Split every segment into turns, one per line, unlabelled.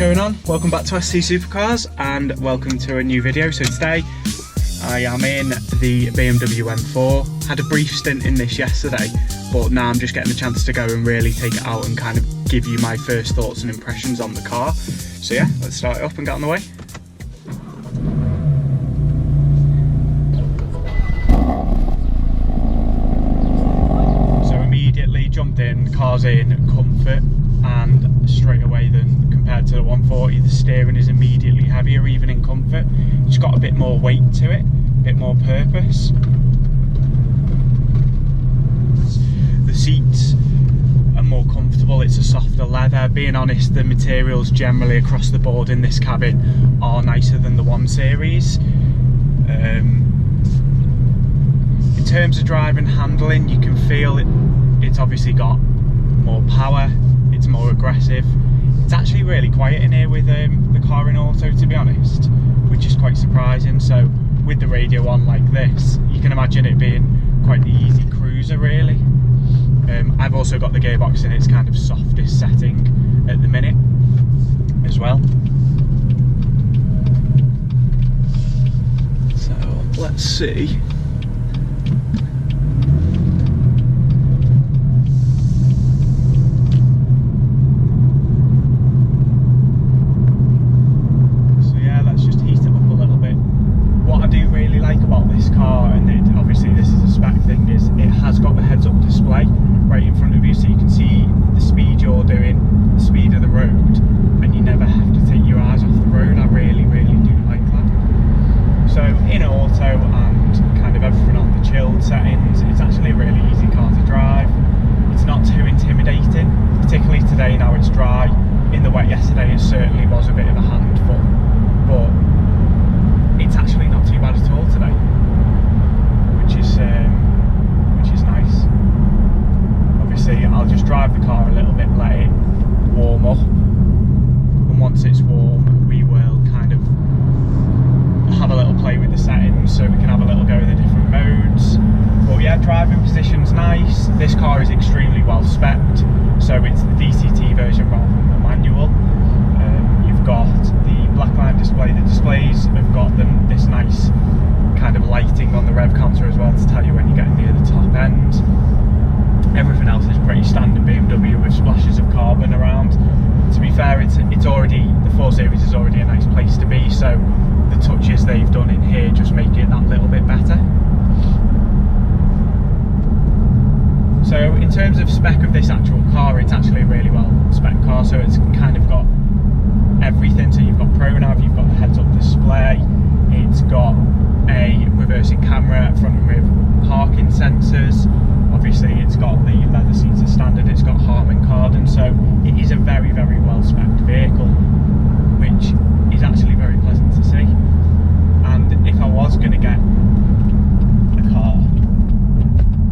going on? Welcome back to SC Supercars and welcome to a new video. So today I am in the BMW M4. Had a brief stint in this yesterday, but now I'm just getting the chance to go and really take it out and kind of give you my first thoughts and impressions on the car. So yeah, let's start it up and get on the way. So immediately jumped in, car's in comfort, and straight away then compared to the 140 the steering is immediately heavier even in comfort. It's got a bit more weight to it, a bit more purpose. The seats are more comfortable, it's a softer leather. Being honest, the materials generally across the board in this cabin are nicer than the 1 Series. In terms of driving handling, you can feel it's obviously got more power, it's more aggressive. It's actually really quiet in here with the car in auto, to be honest, which is quite surprising. So with the radio on like this, you can imagine it being quite the easy cruiser really. I've also got the gearbox in its kind of softest setting at the minute as well. So let's see. Right in front of you, so you can see the speed you're doing, the speed of the road, and you never have to take your eyes off the road. I really do like that. So in auto and kind of everything on the chilled settings, it's actually a really easy car to drive. It's not too intimidating, particularly today now it's dry. In the wet yesterday it certainly was a bit of a handful, but it's actually not too bad at all today, which is nice. Obviously I'll just drive the car a little bit, let it warm up, and once it's warm we will kind of have a little play with the settings so we can have a little go with the different modes. But yeah, driving position's nice. This car is extremely well spec'd, so it's the DCT version rather than the manual. You've got the black line display. The displays have got this nice kind of lighting on the rev counter as well to tell you when you're getting near the top end. Everything else is pretty standard BMW with splashes of carbon around. To be fair, it's already, the 4 Series is already a nice place to be, so the touches they've done in here just make it that little bit better. So in terms of spec of this actual car, it's actually a really well spec car, so it's kind of got everything. So you've got ProNav, you've got the heads-up display, it's got a reversing camera, front and rear parking sensors. Obviously it's got the leather seats as standard, it's got Harman Kardon, so it is a very well spec'd vehicle, which is actually very pleasant to see. And if I was going to get a car,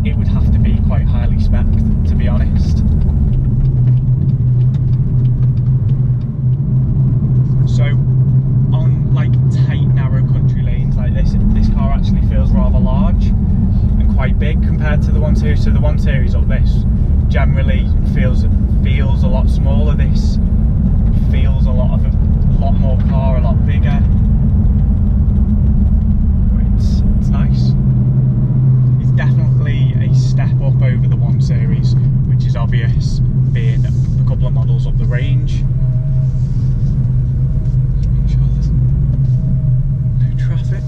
it would have to be quite highly spec'd, to be honest. So on like tight narrow country lanes like this car actually feels rather large and quite big compared to the 1 Series. So the 1 Series up this generally feels a lot smaller. This feels a lot more car, a lot bigger. It's nice. It's definitely a step up over the 1 Series, which is obvious being a couple of models up the range. Make sure there's no traffic.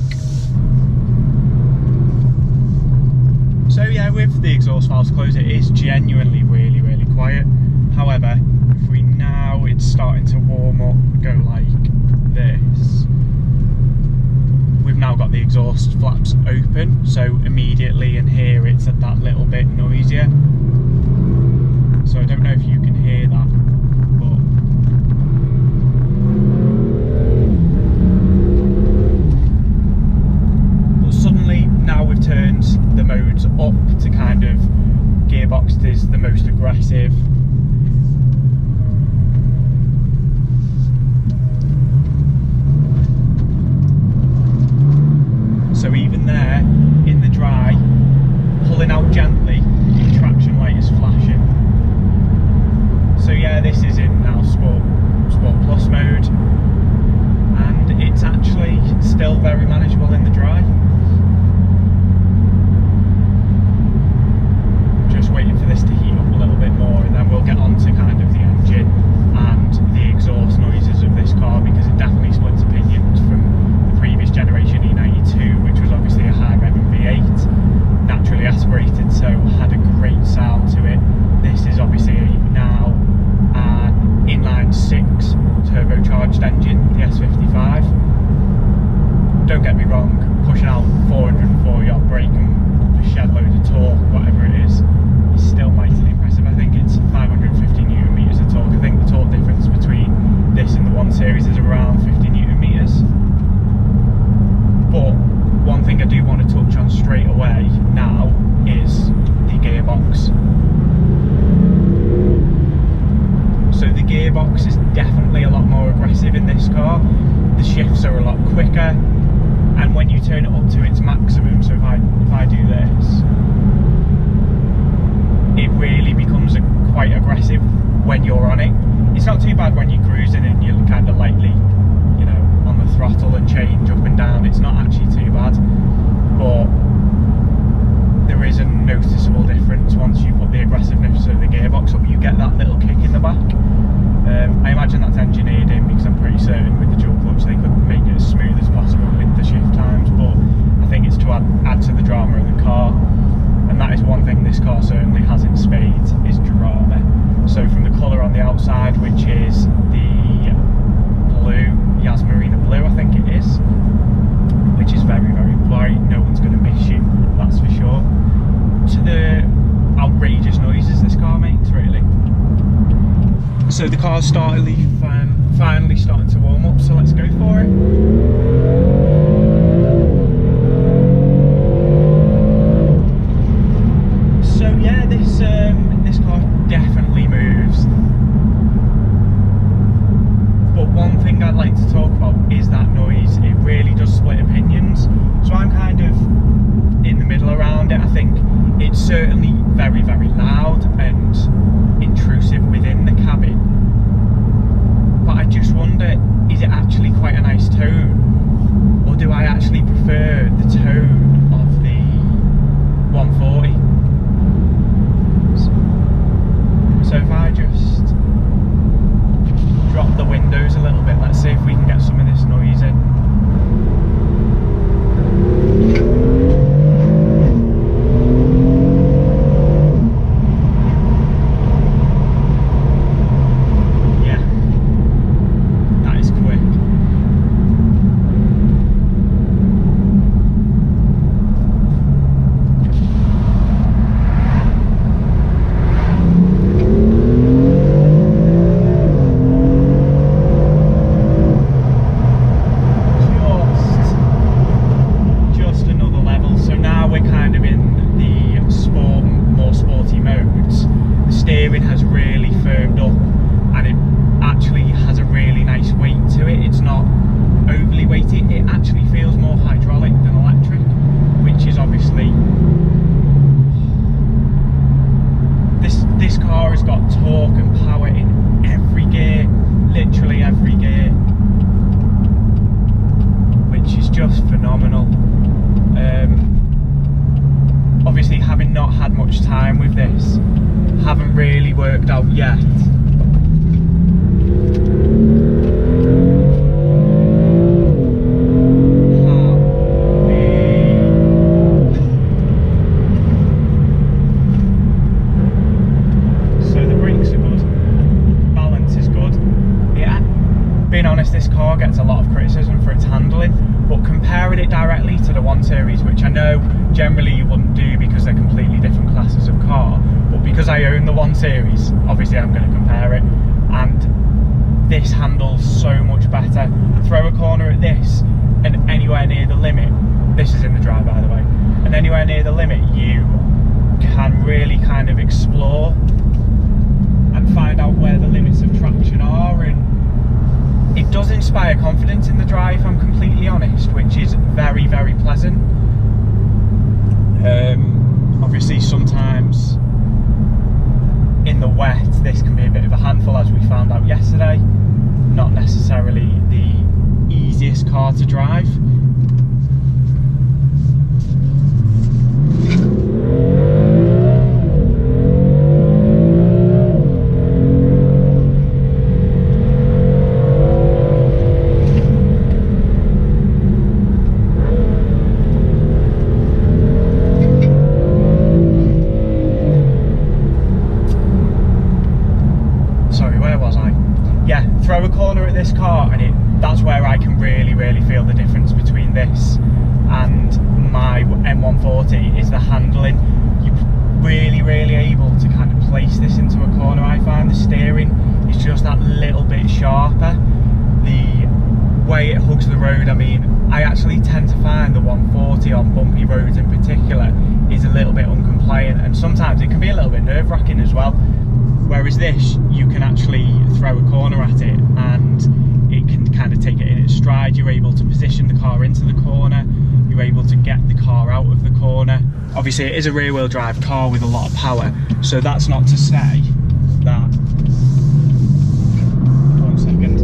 So yeah, with the exhaust valves closed, it is genuinely really quiet. However, if we now, it's starting to warm up, go like this. We've now got the exhaust flaps open, so immediately in here it's a that little bit noisier. So I don't know if you can hear that, but suddenly now we've turned the modes up to kind of gearbox is the most aggressive. So even there in the dry, pulling out gently, the traction light is flashing. So yeah, this is in now Sport Plus mode. quicker, and when you turn it up to its maximum, so if I do this, it really becomes quite aggressive when you're on it. It's not too bad when you're cruising and you're kind of lightly, you know, on the throttle and change up and down. It's not actually too bad, but there is a noticeable difference once you put the aggressiveness of the gearbox up. You get that little kick in the back. I imagine that's engineered in, because I'm pretty certain with the dual clutch they could make it as smooth as possible with the shift times, but I think it's to add to the drama of the car, and that is one thing this car certainly has in spades, is drama. So from the colour on the outside, which is the blue, Yasmarina blue I think it is, which is very, very bright, no one's going to miss you, that's for sure, to the outrageous noises this car makes, really. So the car's finally starting to warm up, so let's go for it. So yeah, this car definitely moves. But one thing I'd like to talk about is that noise. It really does split opinions. So I'm kind of in the middle around it. I think it's certainly very, very loud and intrusive within the cabin. But I just wonder, is it actually quite a nice tone? Or do I actually prefer the tone of the 140? So if I just drop the windows a little bit, let's see if we can get some of this noise in. Haven't really worked out yet so the brakes are good, balance is good. Yeah, being honest, this car gets a lot of criticism for its handling, but comparing it directly to the 1 Series, which I know generally you wouldn't do because they're completely different classes of car, but because I own the 1 Series, obviously I'm going to compare it, and this handles so much better. Throw a corner at this and anywhere near the limit, this is in the drive by the way, and anywhere near the limit you can really kind of explore and find out where the limits of traction are, and it does inspire confidence in the drive, if I'm completely honest, which is very, very pleasant. Obviously sometimes in the wet this can be a bit of a handful, as we found out yesterday. Not necessarily the easiest car to drive. Throw a corner at this car and that's where I can really, really feel the difference between this and my M140 is the handling. You're really, really able to kind of place this into a corner. I find the steering is just that little bit sharper. The way it hugs the road, I mean, I actually tend to find the 140 on bumpy roads in particular is a little bit uncompliant, and sometimes it can be a little bit nerve-wracking as well. Whereas this, you can actually throw a corner at it and it can kind of take it in its stride. You're able to position the car into the corner, you're able to get the car out of the corner. Obviously it is a rear wheel drive car with a lot of power, so that's not to say that, 1 second.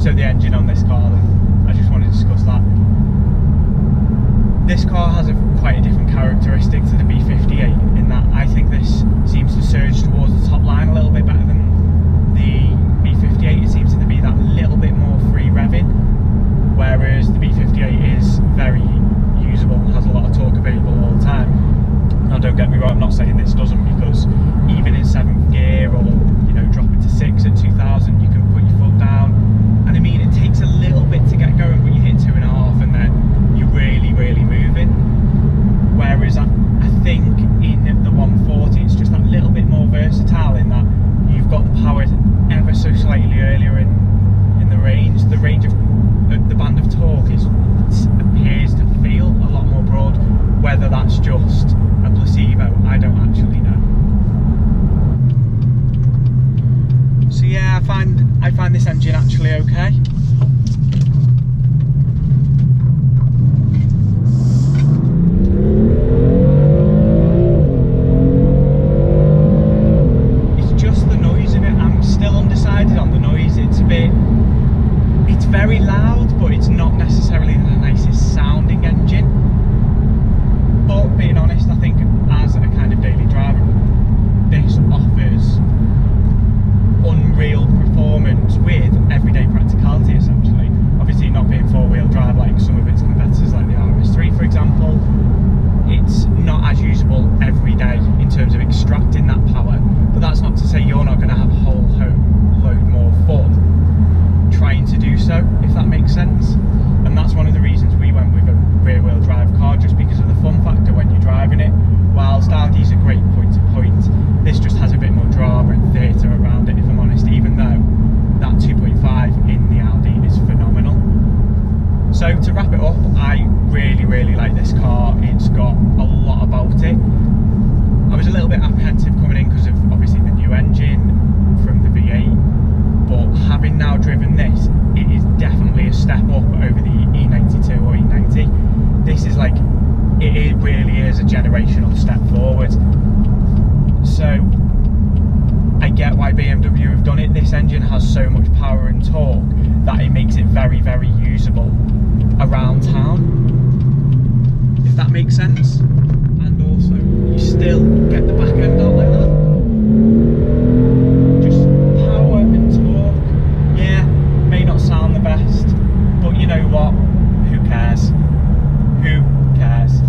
So the engine on this car then, I just want to discuss that. This car has quite a different characteristic to the B58 in that I think this seems to surge towards the top line a little bit better than the B58. It seems to be that little bit more free revving, whereas the B58 is very usable, has a lot of torque available all the time. Now don't get me wrong, I'm not saying this doesn't, because even in 7th gear, or you know, drop it to 6 at 2000, you can put your foot down, and I mean it takes a little bit to get going, but you hit 2.5 and then you're really moving. Whereas I think in the 140 it's just that little bit more versatile in that you've got the power ever so slightly earlier in the range. The range of the band of torque appears to feel a lot more broad. Whether that's just a placebo, I don't actually know. So yeah, I find this engine actually okay. Very loud, but it's not necessarily the nicest sounding engine. But being honest, I think as a kind of daily driver, this offers unreal performance with everyday practicality essentially. Obviously not being 4-wheel drive like some of its competitors like the RS3 for example, it's not as usable every day in terms of extracting that power, but that's not to say you're not going to have a whole load more fun trying to do so, if that makes sense. And that's one of the reasons we went with a rear wheel drive car, just because of the fun factor when you're driving it. Whilst Audi's a great point to point, this just has a bit more drama and theatre around it, if I'm honest, even though that 2.5 in the Audi is phenomenal. So to wrap it up, I really like this car. It's got a lot about it. I was a little bit apprehensive coming in because of obviously the new engine from the V8, but having now driven this, it is definitely a step up over the E92 or E90. This is like, it really is a generational step forward. So I get why BMW have done it. This engine has so much power and torque that it makes it very usable around town, if that makes sense. And also you still get the back end out like that. Sound the best, but you know what, who cares? Who cares?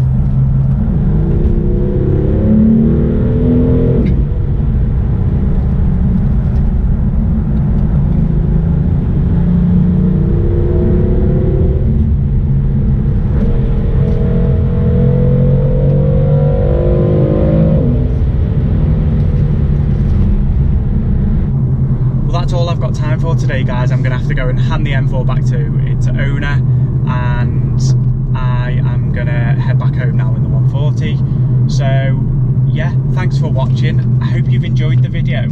Time for today, guys. I'm gonna have to go and hand the M4 back to its owner, and I am gonna head back home now in the 140. So yeah, thanks for watching. I hope you've enjoyed the video,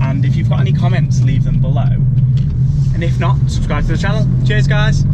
and if you've got any comments, leave them below, and if not, subscribe to the channel. Cheers guys.